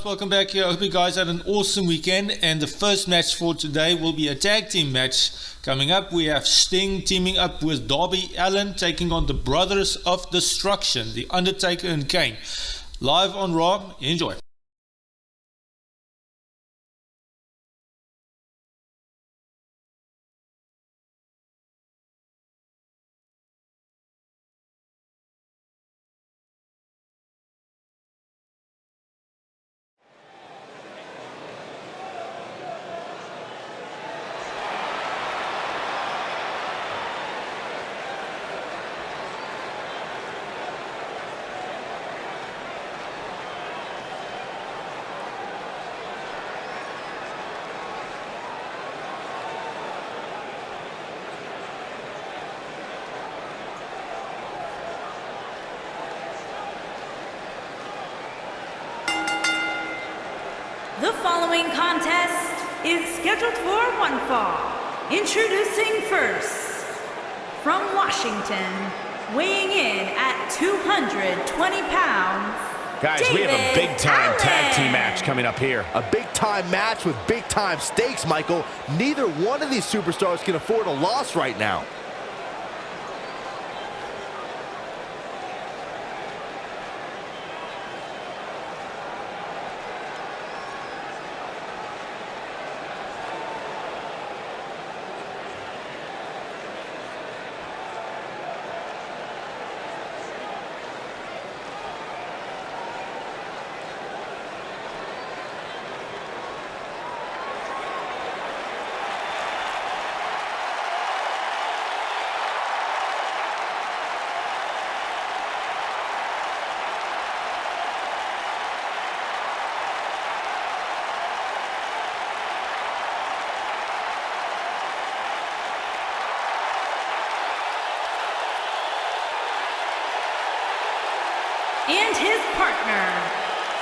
Welcome back here. I hope you guys had an awesome weekend, and the first match for today will be a tag team match. Coming up, we have Sting teaming up with Darby Allin, taking on the Brothers of Destruction, the Undertaker and Kane. Live on Raw. Enjoy. The following contest is scheduled for one fall. Introducing first, from Washington, weighing in at 220 pounds, Guys, Darby we have a big-time Allin. tag team match coming up here. A big-time match with big-time stakes, Michael. Neither one of these superstars can afford a loss right now. And his partner,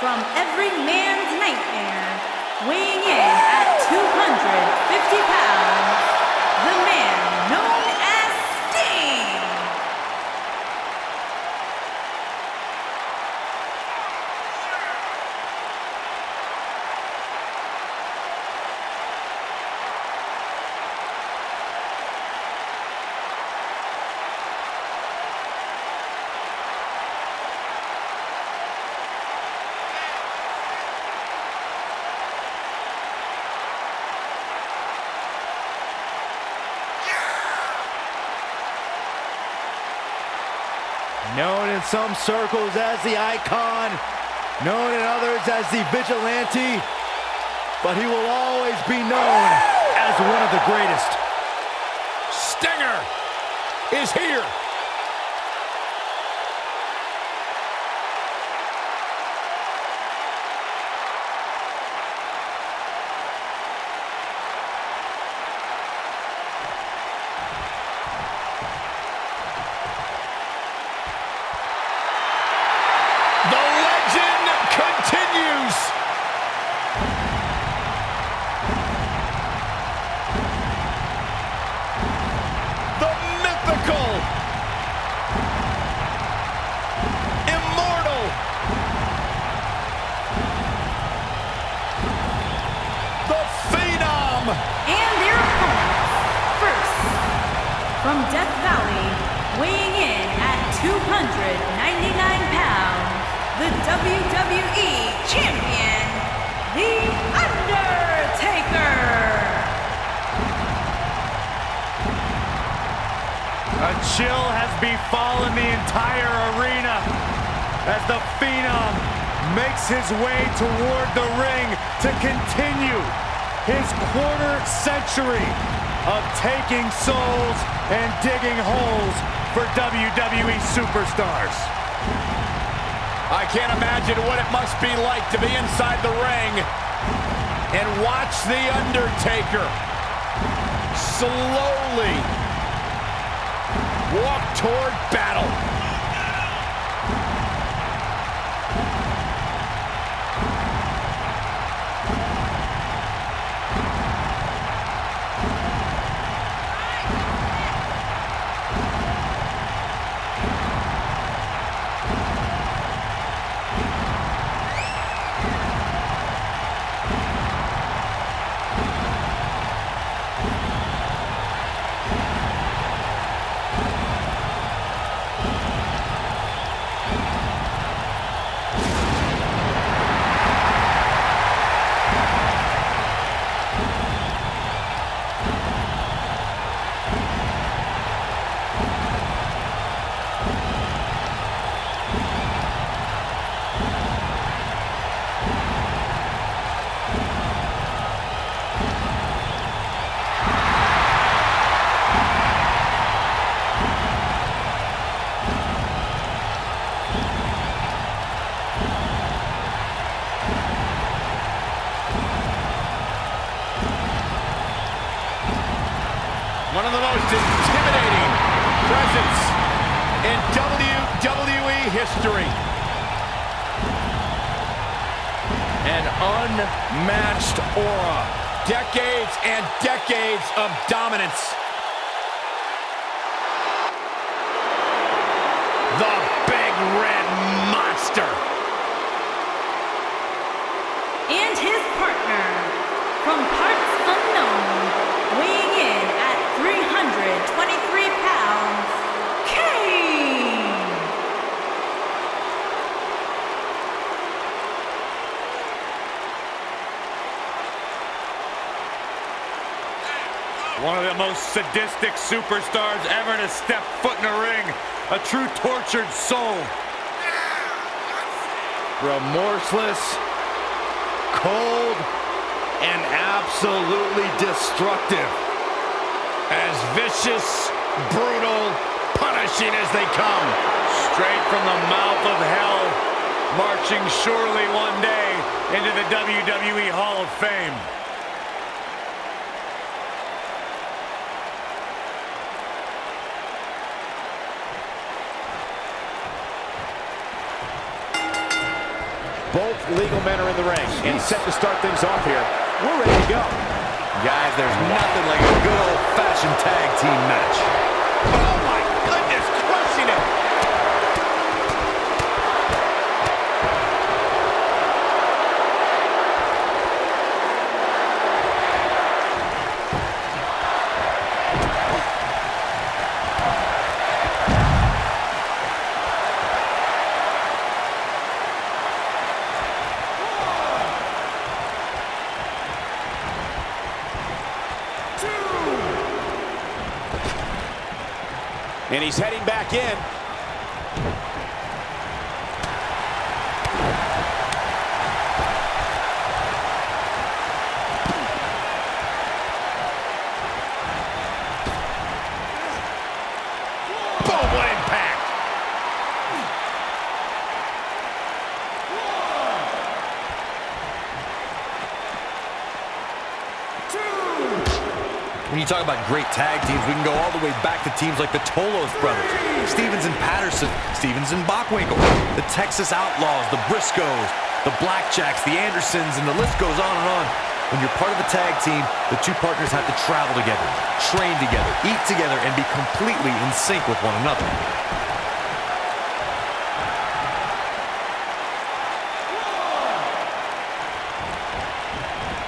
from every man's nightmare, weighing in at 250 pounds, the man known as Sting. Known in some circles as the icon, known in others as the vigilante, but he will always be known as one of the greatest. Stinger is here. The legend continues. The mythical, immortal, the phenom. And their opponents, first, from Death Valley, weighing in at 299 pounds, the WWE Champion, the Undertaker. A chill has befallen the entire arena as the Phenom makes his way toward the ring to continue his quarter century of taking souls and digging holes for WWE superstars. I can't imagine what it must be like to be inside the ring and watch The Undertaker slowly walk toward battle. of the most intimidating presence in WWE history. An unmatched aura. Decades and decades of dominance. The Big Red Monster. And his partner, from parts unknown, weighing in at 323 pounds, Kane. One of the most sadistic superstars ever to step foot in a ring. A true tortured soul. Remorseless, cold, and absolutely destructive. As vicious, brutal, punishing as they come. Straight from the mouth of hell, marching surely one day into the WWE Hall of Fame. Both legal men are in the ring and set to start things off here. We're ready to go. Guys, there's nothing like a good old-fashioned tag team match. Oh my goodness, crushing it. And he's heading back in. Boom, what impact. When you talk about great tag teams, we can go all the way back to teams like the Tolos brothers, Stevens and Patterson, Stevens and Bockwinkel, the Texas Outlaws, the Briscoes, the Blackjacks, the Andersons, and the list goes on and on. When you're part of a tag team, the two partners have to travel together, train together, eat together, and be completely in sync with one another.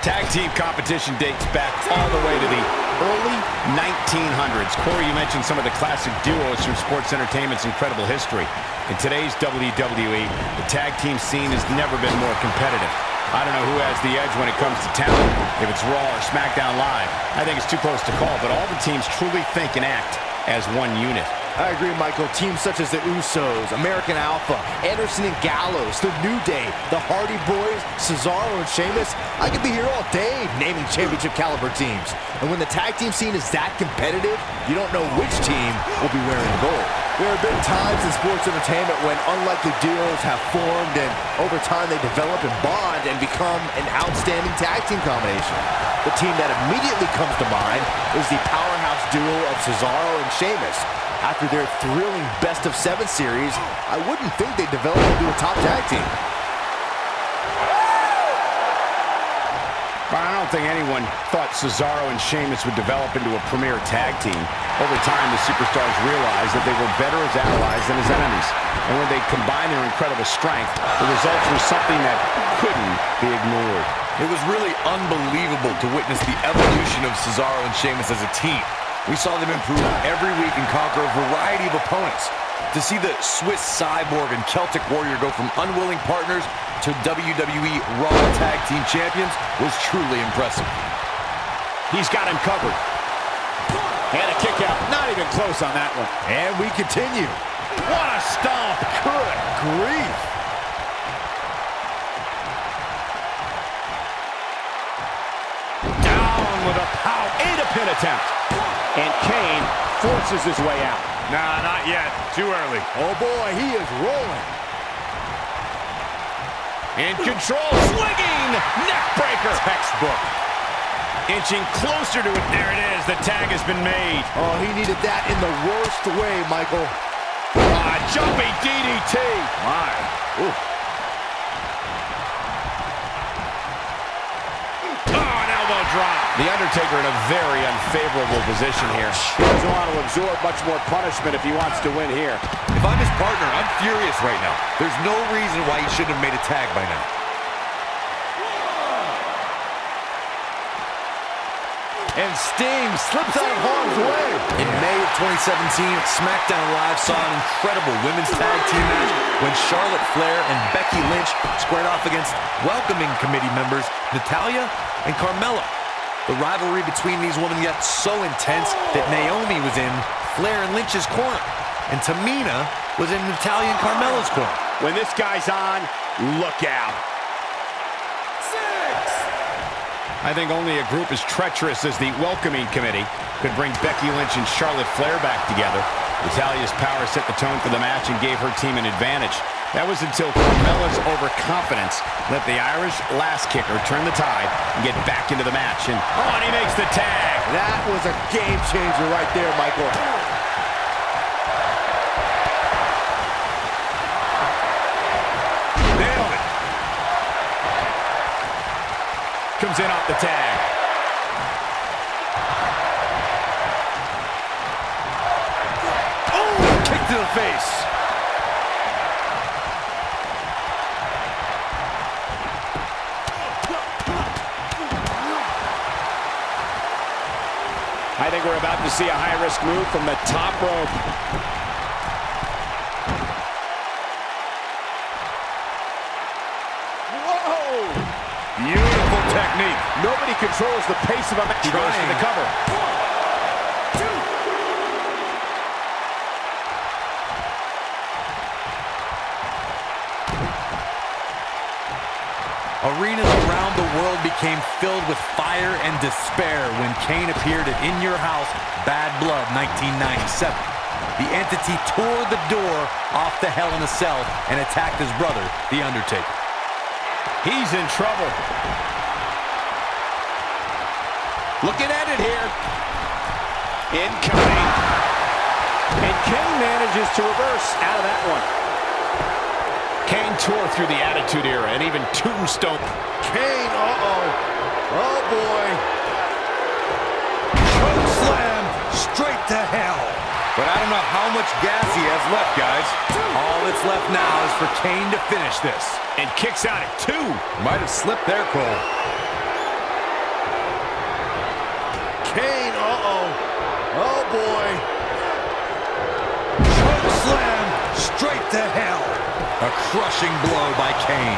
Tag team competition dates back all the way to the early 1900s. Corey, you mentioned some of the classic duos from sports entertainment's incredible history. In today's WWE, the tag team scene has never been more competitive. I don't know who has the edge when it comes to talent, if it's Raw or SmackDown Live. I think it's too close to call, but all the teams truly think and act as one unit. I agree, Michael. Teams such as the Usos, American Alpha, Anderson and Gallows, The New Day, the Hardy Boys, Cesaro and Sheamus. I could be here all day naming championship caliber teams. And when the tag team scene is that competitive, you don't know which team will be wearing gold. There have been times in sports entertainment when unlikely duos have formed and over time they develop and bond and become an outstanding tag team combination. The team that immediately comes to mind is the powerhouse duo of Cesaro and Sheamus. After their thrilling best-of-7 series, I wouldn't think they'd develop into a top tag team. But I don't think anyone thought Cesaro and Sheamus would develop into a premier tag team. Over time, the superstars realized that they were better as allies than as enemies. And when they combined their incredible strength, the results were something that couldn't be ignored. It was really unbelievable to witness the evolution of Cesaro and Sheamus as a team. We saw them improve every week and conquer a variety of opponents. To see the Swiss Cyborg and Celtic Warrior go from unwilling partners to WWE Raw Tag Team Champions was truly impressive. He's got him covered. And a kick out. Not even close on that one. And we continue. What a stomp. Good grief. Down with a power. And a pin attempt. And Kane forces his way out. Nah, not yet. Too early. Oh boy, he is rolling. In control, swinging neck breaker. Textbook. Inching closer to it. There it is. The tag has been made. Oh, he needed that in the worst way, Michael. Jumping DDT. My. Ooh. An elbow drop. The Undertaker in a very unfavorable position here. He doesn't want to absorb much more punishment if he wants to win here. If I'm his partner, I'm furious right now. There's no reason why he shouldn't have made a tag by now. And Sting slips out of harm's way. In May of 2017, SmackDown Live saw an incredible women's tag team match when Charlotte Flair and Becky Lynch squared off against welcoming committee members Natalya and Carmella. The rivalry between these women got so intense that Naomi was in Flair and Lynch's corner, and Tamina was in Natalya and Carmella's corner. When this guy's on, look out. I think only a group as treacherous as the welcoming committee could bring Becky Lynch and Charlotte Flair back together. Natalya's power set the tone for the match and gave her team an advantage. That was until Carmella's overconfidence let the Irish lass kicker turn the tide and get back into the match. And he makes the tag. That was a game changer right there, Michael. Nailed it. Comes in off the tag. Oh, kick to the face. I think we're about to see a high-risk move from the top rope. Whoa! Beautiful technique. Nobody controls the pace of a match. He goes for the cover. Arenas around the world became filled with fire and despair when Kane appeared at In Your House, Bad Blood 1997. The entity tore the door off the Hell in a Cell and attacked his brother, The Undertaker. He's in trouble. Looking at it here. Incoming. And Kane manages to reverse out of that one. Kane tore through the Attitude Era and even Tombstone. Kane, oh boy. Choke slam straight to hell. But I don't know how much gas he has left, guys. All that's left now is for Kane to finish this. And kicks out at 2. Might have slipped there, Cole. Kane, oh boy. Choke slam straight to hell. A crushing blow by Kane.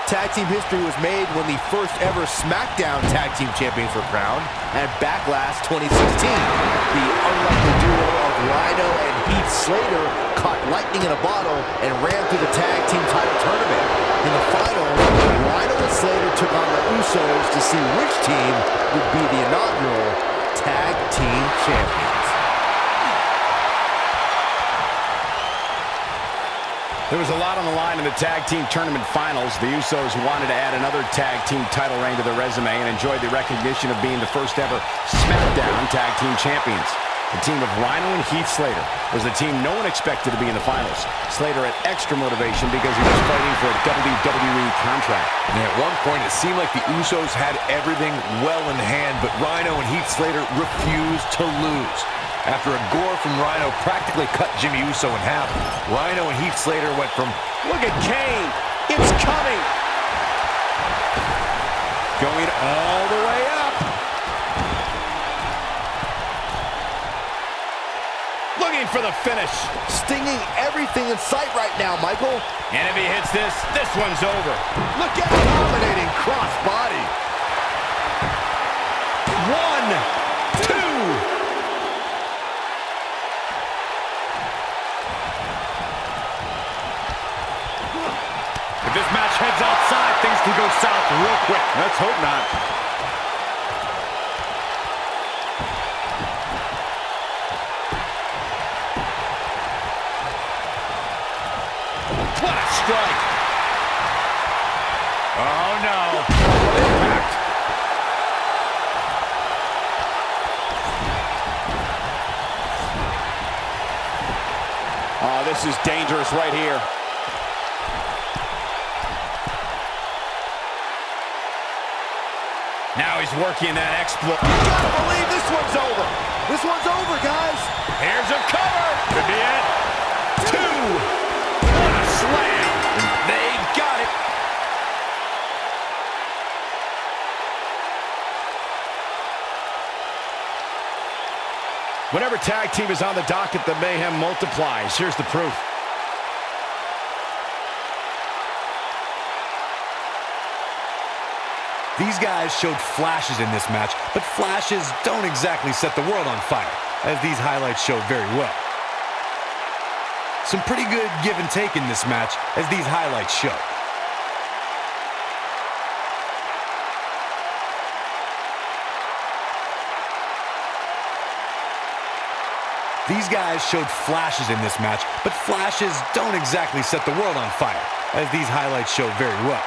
Tag team history was made when the first ever SmackDown Tag Team Champions were crowned at Backlash 2016. The unlikely duo of Rhino and Heath Slater caught lightning in a bottle and ran through the Tag Team title tournament. In the final, Rhino and Slater took on the Usos to see which team would be the inaugural Tag Team Champions. There was a lot on the line in the Tag Team Tournament Finals. The Usos wanted to add another Tag Team title reign to their resume and enjoyed the recognition of being the first ever SmackDown Tag Team Champions. The team of Rhino and Heath Slater was the team no one expected to be in the finals. Slater had extra motivation because he was fighting for a WWE contract. And at one point, it seemed like the Usos had everything well in hand, but Rhino and Heath Slater refused to lose. After a gore from Rhino practically cut Jimmy Uso in half, Rhino and Heath Slater went from, Look at Kane. It's coming. Going all the way up. Looking for the finish. Stinging everything in sight right now, Michael. And if he hits this one's over. Look at the dominating crossbody. 1, 2. If this match heads outside, things can go south real quick. Let's hope not. What a strike. Oh, no. Impact. this is dangerous right here. Now he's working that exploit. You gotta believe this one's over. This one's over, guys. Here's a cover. Could be it. 2. What a slam. They got it. Whenever tag team is on the docket, the mayhem multiplies. Here's the proof. These guys showed flashes in this match, but flashes don't exactly set the world on fire, as these highlights show very well. Some pretty good give and take in this match, as these highlights show. These guys showed flashes in this match, but flashes don't exactly set the world on fire, as these highlights show very well.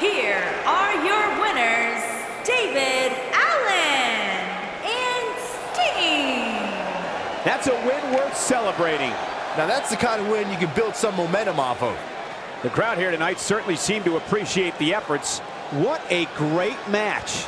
Here are your winners, David Allin and Sting. That's a win worth celebrating. Now that's the kind of win you can build some momentum off of. The crowd here tonight certainly seemed to appreciate the efforts. What a great match.